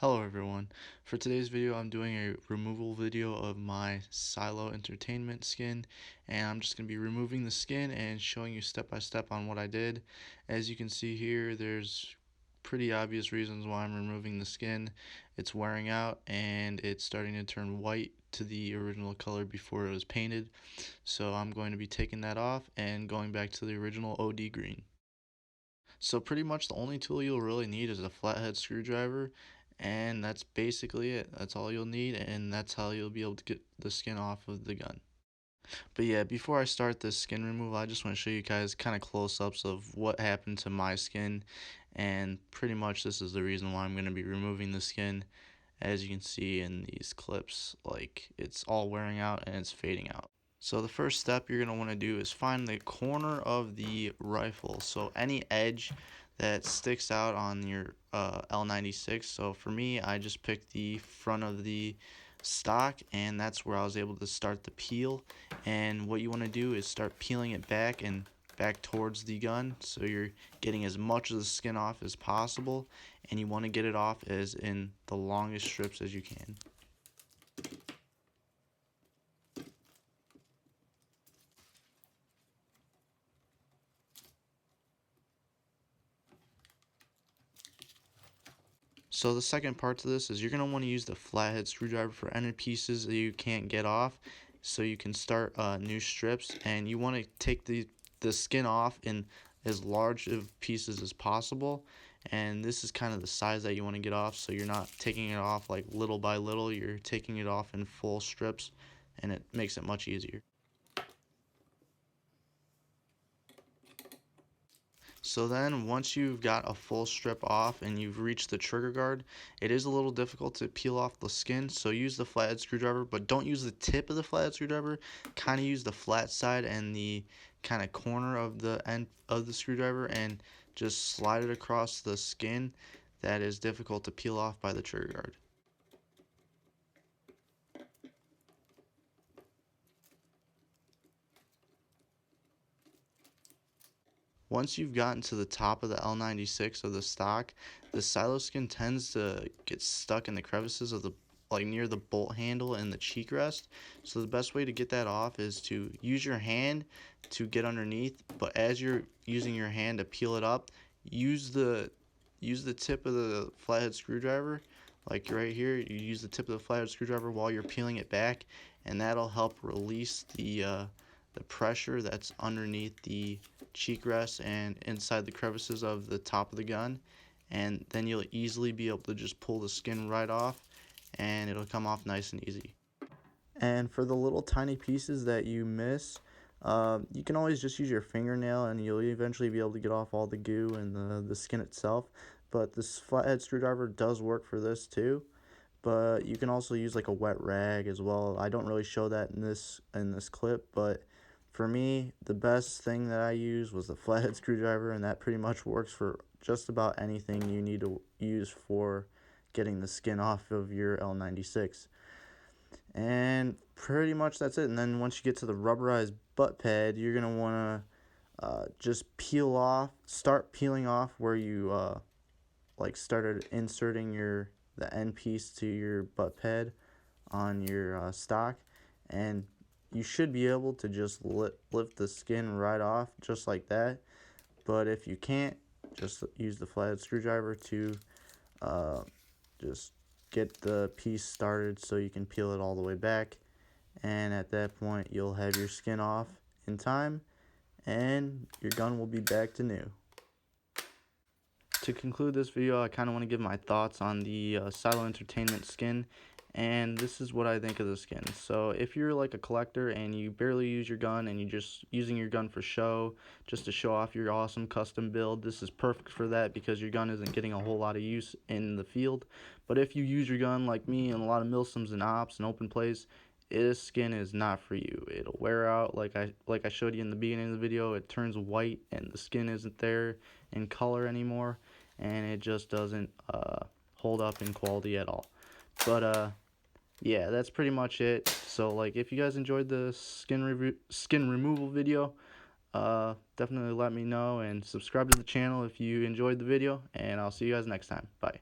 Hello everyone. For today's video I'm doing a removal video of my Silo Entertainment skin, and I'm just going to be removing the skin and showing you step by step on what I did. As you can see here, there's pretty obvious reasons why I'm removing the skin. It's wearing out and it's starting to turn white to the original color before it was painted. So I'm going to be taking that off and going back to the original OD green. So pretty much the only tool you'll really need is a flathead screwdriver, and that's basically it. That's all you'll need, and that's how you'll be able to get the skin off of the gun. But yeah, before I start this skin removal, I just want to show you guys kind of close-ups of what happened to my skin, and pretty much this is the reason why I'm going to be removing the skin. As you can see in these clips, like it's all wearing out and it's fading out. So the first step you're going to want to do is find the corner of the rifle. So any edge that sticks out on your L96. So for me, I just picked the front of the stock, and that's where I was able to start the peel. And what you want to do is start peeling it back and back towards the gun, so you're getting as much of the skin off as possible, and you want to get it off as in the longest strips as you can. So the second part to this is you're going to want to use the flathead screwdriver for any pieces that you can't get off, so you can start new strips, and you want to take the skin off in as large of pieces as possible, and this is kind of the size that you want to get off, so you're not taking it off like little by little, you're taking it off in full strips, and it makes it much easier. So then once you've got a full strip off and you've reached the trigger guard, it is a little difficult to peel off the skin, so use the flathead screwdriver, but don't use the tip of the flathead screwdriver. Kind of use the flat side and the kind of corner of the end of the screwdriver and just slide it across the skin that is difficult to peel off by the trigger guard. Once you've gotten to the top of the L96 of the stock, the silo skin tends to get stuck in the crevices of the like near the bolt handle and the cheek rest. So the best way to get that off is to use your hand to get underneath, but as you're using your hand to peel it up, use the tip of the flathead screwdriver, like right here, you use the tip of the flathead screwdriver while you're peeling it back, and that'll help release the pressure that's underneath the cheek rest and inside the crevices of the top of the gun, and then you'll easily be able to just pull the skin right off, and it'll come off nice and easy. And for the little tiny pieces that you miss, you can always just use your fingernail and you'll eventually be able to get off all the goo and the skin itself. But this flathead screwdriver does work for this too. But you can also use like a wet rag as well. I don't really show that in this clip, but for me, the best thing that I used was the flathead screwdriver, and that pretty much works for just about anything you need to use for getting the skin off of your L96. And pretty much that's it. And then once you get to the rubberized butt pad, you're going to want to just start peeling off where you like started inserting the end piece to your butt pad on your stock, and you should be able to just lift the skin right off just like that. But if you can't, just use the flathead screwdriver to just get the piece started so you can peel it all the way back, and at that point you'll have your skin off in time and your gun will be back to new. To conclude this video, I kind of want to give my thoughts on the Silo Entertainment skin, and this is what I think of the skin. So if you're like a collector and you barely use your gun and you're just using your gun for show, just to show off your awesome custom build, this is perfect for that because your gun isn't getting a whole lot of use in the field. But if you use your gun like me in a lot of milsims and ops and open plays, this skin is not for you. It'll wear out like I showed you in the beginning of the video. It turns white and the skin isn't there in color anymore, and it just doesn't hold up in quality at all. But yeah, that's pretty much it. So like, if you guys enjoyed the skin removal video, definitely let me know and subscribe to the channel if you enjoyed the video, and I'll see you guys next time. Bye.